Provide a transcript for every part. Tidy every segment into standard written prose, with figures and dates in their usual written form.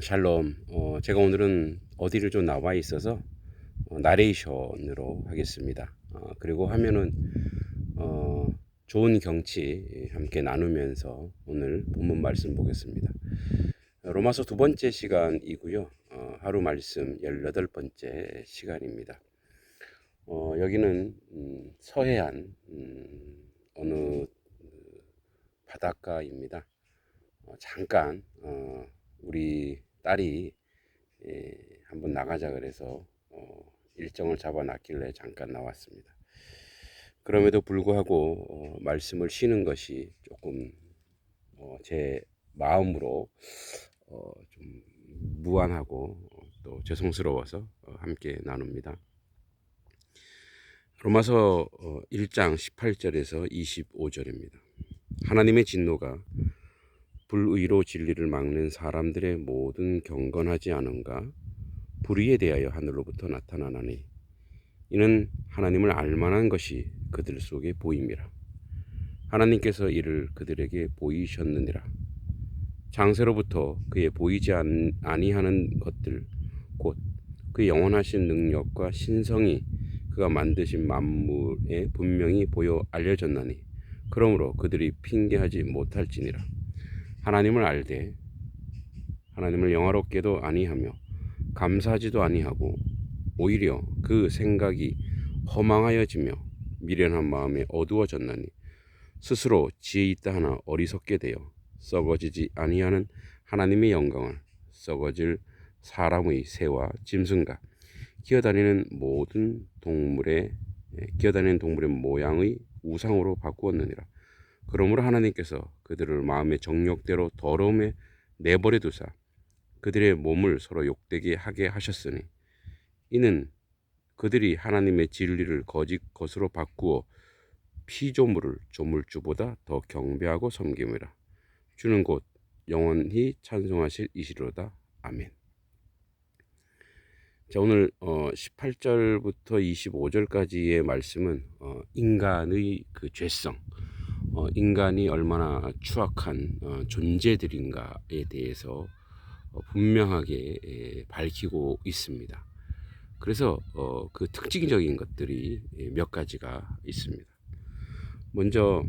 샬롬. 제가 오늘은 어디를 좀 나와 있어서 나레이션으로 하겠습니다. 그리고 하면은 좋은 경치 함께 나누면서 오늘 본문 말씀 보겠습니다. 로마서 두 번째 시간이고요. 하루 말씀 18번째 시간입니다. 여기는 서해안 어느 바닷가입니다. 잠깐 우리 딸이 한번 나가자 그래서 일정을 잡아놨길래 잠깐 나왔습니다. 그럼에도 불구하고 말씀을 쉬는 것이 조금 제 마음으로 좀 무안하고 또 죄송스러워서 함께 나눕니다. 로마서 1장 18절에서 25절입니다. 하나님의 진노가 불의로 진리를 막는 사람들의 모든 경건하지 않음과 불의에 대하여 하늘로부터 나타나나니 이는 하나님을 알만한 것이 그들 속에 보임이라. 하나님께서 이를 그들에게 보이셨느니라. 장세로부터 그의 보이지 아니하는 것들 곧 그의 영원하신 능력과 신성이 그가 만드신 만물에 분명히 보여 알려졌나니 그러므로 그들이 핑계하지 못할지니라. 하나님을 알되 하나님을 영화롭게도 아니하며 감사하지도 아니하고 오히려 그 생각이 허망하여지며 미련한 마음에 어두워졌나니 스스로 지혜 있다 하나 어리석게 되어 썩어지지 아니하는 하나님의 영광을 썩어질 사람의 새와 짐승과 기어다니는 동물의 모양의 우상으로 바꾸었느니라. 그러므로 하나님께서 그들을 마음의 정욕대로 더러움에 내버려 두사 그들의 몸을 서로 욕되게 하게 하셨으니 이는 그들이 하나님의 진리를 거짓 것으로 바꾸어 피조물을 조물주보다 더 경배하고 섬김이라. 주는 곧 영원히 찬송하실 이시로다. 아멘. 자, 오늘 18절부터 25절까지의 말씀은 인간의 그 죄성, 인간이 얼마나 추악한 존재들인가에 대해서 분명하게 밝히고 있습니다. 그래서 그 특징적인 것들이 몇 가지가 있습니다. 먼저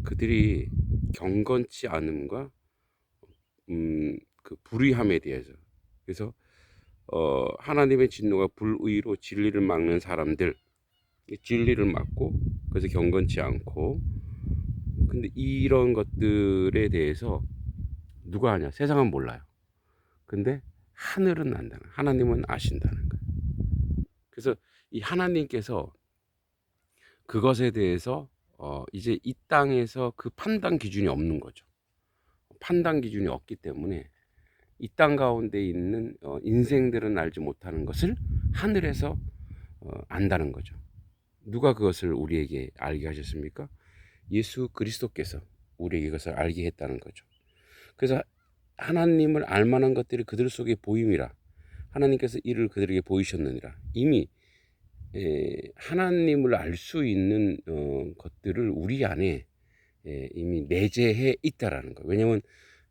그들이 경건치 않음과 그 불의함에 대해서, 그래서 하나님의 진노가 불의로 진리를 막는 사람들, 진리를 막고 그래서 경건치 않고, 근데 이런 것들에 대해서 누가 아냐? 세상은 몰라요. 근데 하늘은 안다는, 하나님은 아신다는 거예요. 그래서 이 하나님께서 그것에 대해서 이제 이 땅에서 그 판단 기준이 없는 거죠. 판단 기준이 없기 때문에 이 땅 가운데 있는 인생들은 알지 못하는 것을 하늘에서 안다는 거죠. 누가 그것을 우리에게 알게 하셨습니까? 예수 그리스도께서 우리에게 이것을 알게 했다는 거죠. 그래서 하나님을 알만한 것들이 그들 속에 보임이라. 하나님께서 이를 그들에게 보이셨느니라. 이미 하나님을 알 수 있는 것들을 우리 안에 이미 내재해 있다라는 거예요. 왜냐하면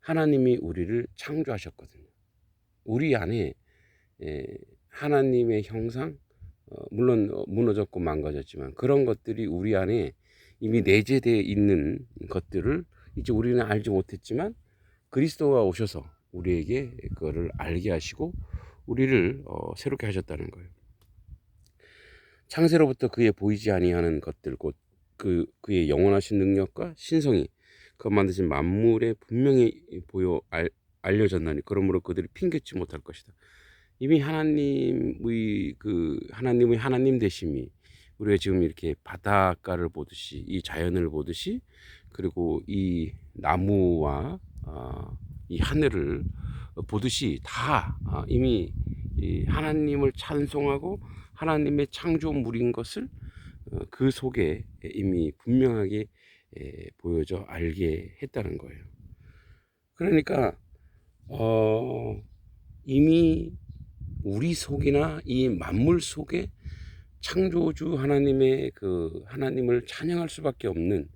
하나님이 우리를 창조하셨거든요. 우리 안에 하나님의 형상, 물론 무너졌고 망가졌지만 그런 것들이 우리 안에 이미 내재되어 있는 것들을 이제 우리는 알지 못했지만 그리스도가 오셔서 우리에게 그거를 알게 하시고 우리를 새롭게 하셨다는 거예요. 창세로부터 그의 보이지 아니하는 것들 곧 그의 영원하신 능력과 신성이 그 만드신 만물에 분명히 보여 알려졌나니 그러므로 그들이 핑계치 못할 것이다. 이미 하나님의 하나님 되심이 우리가 지금 이렇게 바닷가를 보듯이 이 자연을 보듯이 그리고 이 나무와 이 하늘을 보듯이 다 이미 이 하나님을 찬송하고 하나님의 창조물인 것을 그 속에 이미 분명하게 보여져 알게 했다는 거예요. 그러니까 이미 우리 속이나 이 만물 속에 창조주 하나님의 그 하나님을 찬양할 수밖에 없는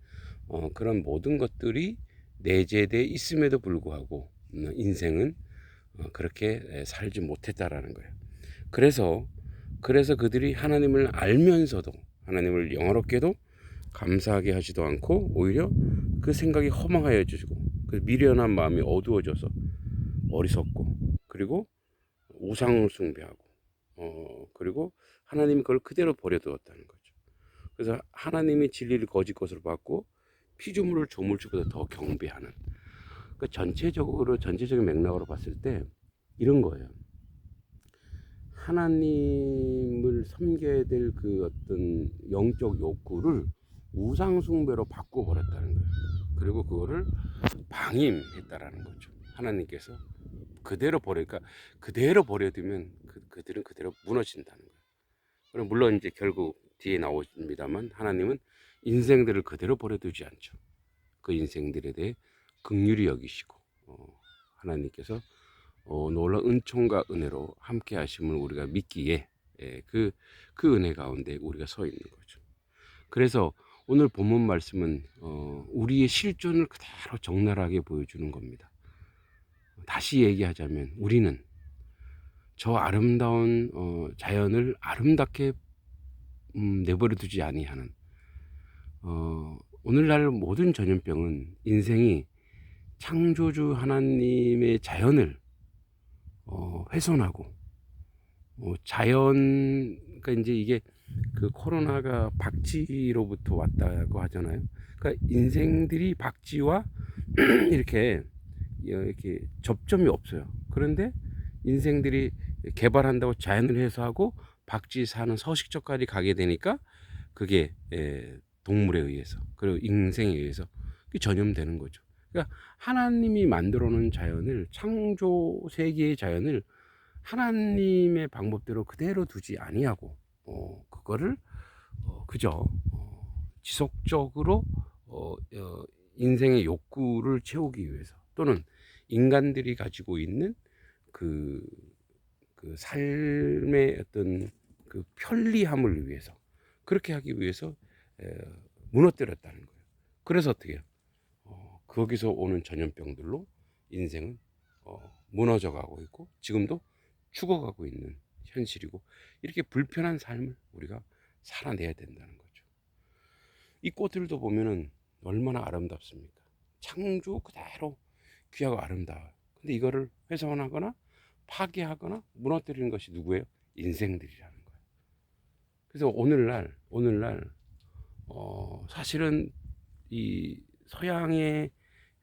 그런 모든 것들이 내재되어 있음에도 불구하고 인생은 그렇게 살지 못했다라는 거예요. 그래서 그들이 하나님을 알면서도 하나님을 영화롭게도 감사하게 하지도 않고 오히려 그 생각이 허망하여지고 그 미련한 마음이 어두워져서 어리석고 그리고 우상을 숭배하고 그리고 하나님이 그걸 그대로 버려두었다는 거죠. 그래서 하나님이 진리를 거짓 것으로 받고 피조물을 조물주보다 더 경배하는, 그 전체적인 맥락으로 봤을 때 이런 거예요. 하나님을 섬겨야 될 그 어떤 영적 욕구를 우상숭배로 바꿔버렸다는 거예요. 그리고 그거를 방임했다라는 거죠. 하나님께서 그대로 버려두면 그들은 그대로 무너진다는 거예요. 그럼 물론 이제 결국 뒤에 나옵니다만 하나님은 인생들을 그대로 버려두지 않죠. 그 인생들에 대해 긍휼히 여기시고 하나님께서 놀라운 은총과 은혜로 함께 하심을 우리가 믿기에 그 은혜 가운데 우리가 서 있는 거죠. 그래서 오늘 본문 말씀은 우리의 실존을 그대로 적나라하게 보여주는 겁니다. 다시 얘기하자면 우리는 저 아름다운 자연을 아름답게 내버려 두지 아니하는, 오늘날 모든 전염병은 인생이 창조주 하나님의 자연을 훼손하고 그러니까 이제 이게 그 코로나가 박쥐로부터 왔다고 하잖아요. 그러니까 인생들이 박쥐와 이렇게 접점이 없어요. 그런데 인생들이 개발한다고 자연을 해소하고 박쥐 사는 서식처까지 가게 되니까 그게 동물에 의해서 그리고 인생에 의해서 전염되는 거죠. 그러니까 하나님이 만들어 놓은 자연을, 창조 세계의 자연을 하나님의 방법대로 그대로 두지 아니하고 그거를 그저 지속적으로 인생의 욕구를 채우기 위해서 또는 인간들이 가지고 있는 그 삶의 어떤 그 편리함을 위해서 그렇게 하기 위해서 무너뜨렸다는 거예요. 그래서 어떻게 해요? 거기서 오는 전염병들로 인생은 무너져 가고 있고 지금도 죽어가고 있는 현실이고, 이렇게 불편한 삶을 우리가 살아내야 된다는 거죠. 이 꽃들도 보면은 얼마나 아름답습니까? 창조 그대로 귀하고 아름다워요. 근데 이거를 훼손하거나 파괴하거나 무너뜨리는 것이 누구예요? 인생들이라는 거예요. 그래서 오늘날 사실은 이 서양의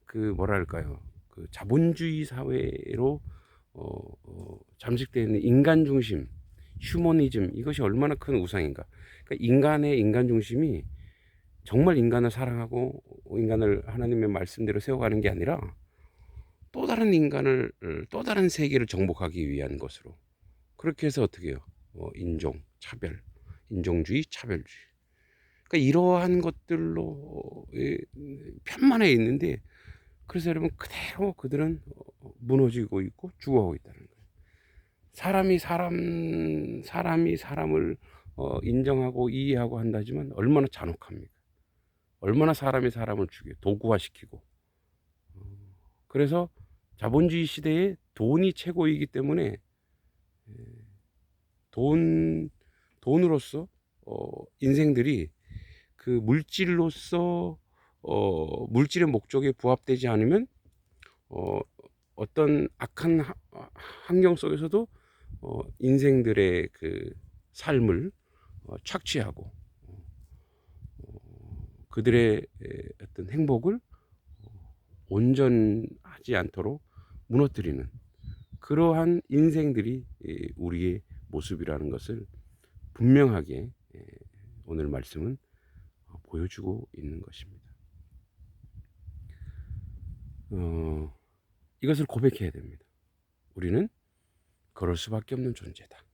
그 뭐랄까요, 그 자본주의 사회로 잠식되어 있는 인간 중심, 휴머니즘, 이것이 얼마나 큰 우상인가. 그러니까 인간 중심이 정말 인간을 사랑하고 인간을 하나님의 말씀대로 세워가는 게 아니라 또 다른 세계를 정복하기 위한 것으로, 그렇게 해서 어떻게 해요? 인종주의, 차별주의. 그러니까 이러한 것들로 편만해 있는데, 그래서 여러분 그대로 그들은 무너지고 있고 죽어가고 있다는 거예요. 사람이 사람을 인정하고 이해하고 한다지만 얼마나 잔혹합니까? 얼마나 사람이 사람을 죽여 도구화시키고. 그래서 자본주의 시대에 돈이 최고이기 때문에 돈으로서 인생들이 그 물질로서 물질의 목적에 부합되지 않으면 어떤 악한 환경 속에서도 인생들의 그 삶을 착취하고 그들의 어떤 행복을 온전하지 않도록 무너뜨리는 그러한 인생들이 우리의 모습이라는 것을 분명하게 오늘 말씀은 보여주고 있는 것입니다. 이것을 고백해야 됩니다. 우리는 그럴 수밖에 없는 존재다.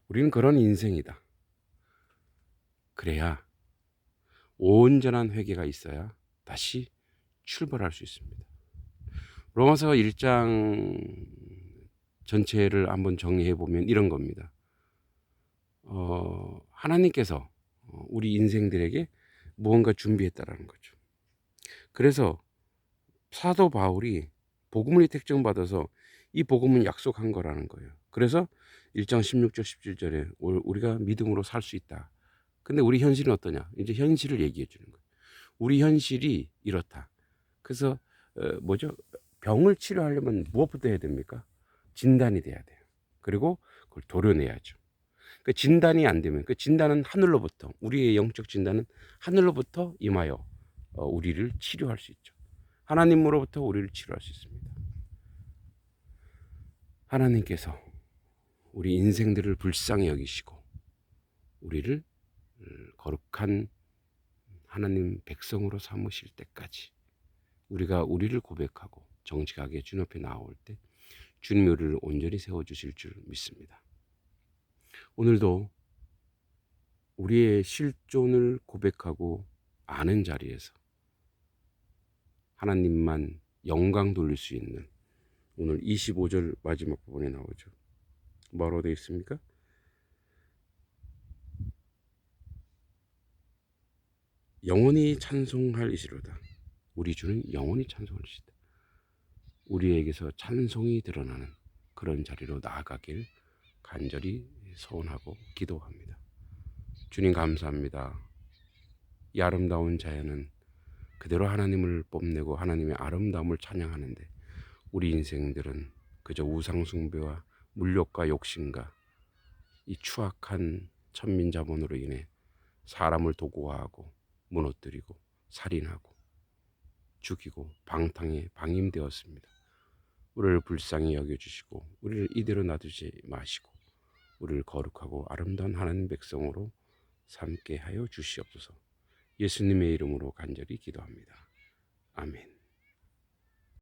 우리는 그런 인생이다. 그래야 온전한 회개가 있어야 다시 출발할 수 있습니다. 로마서 1장 전체를 한번 정리해 보면 이런 겁니다. 하나님께서 우리 인생들에게 무언가 준비했다라는 거죠. 그래서 사도 바울이 복음을 택정받아서 이 복음은 약속한 거라는 거예요. 그래서 1장 16절 17절에 우리가 믿음으로 살 수 있다. 근데 우리 현실은 어떠냐? 이제 현실을 얘기해 주는 거예요. 우리 현실이 이렇다. 그래서 뭐죠? 병을 치료하려면 무엇부터 해야 됩니까? 진단이 돼야 돼요. 그리고 그걸 도려내야죠. 그 진단이 안 되면 그 진단은 하늘로부터, 우리의 영적 진단은 하늘로부터 임하여 우리를 치료할 수 있죠. 하나님으로부터 우리를 치료할 수 있습니다. 하나님께서 우리 인생들을 불쌍히 여기시고 우리를 거룩한 하나님 백성으로 삼으실 때까지 우리가 우리를 고백하고 정직하게 주님 앞에 나올 때 주님이 우리를 온전히 세워주실 줄 믿습니다. 오늘도 우리의 실존을 고백하고 아는 자리에서 하나님만 영광 돌릴 수 있는, 오늘 25절 마지막 부분에 나오죠. 뭐라고 되어 있습니까? 영원히 찬송할 이시로다. 우리 주는 영원히 찬송할 이시다. 우리에게서 찬송이 드러나는 그런 자리로 나아가길 간절히 소원하고 기도합니다. 주님 감사합니다. 이 아름다운 자연은 그대로 하나님을 뽐내고 하나님의 아름다움을 찬양하는데 우리 인생들은 그저 우상숭배와 물욕과 욕심과 이 추악한 천민자본으로 인해 사람을 도구화하고 무너뜨리고 살인하고 죽이고 방탕에 방임되었습니다. 우리를 불쌍히 여겨주시고 우리를 이대로 놔두지 마시고 우리를 거룩하고 아름다운 하나님 백성으로 삼게 하여 주시옵소서. 예수님의 이름으로 간절히 기도합니다. 아멘.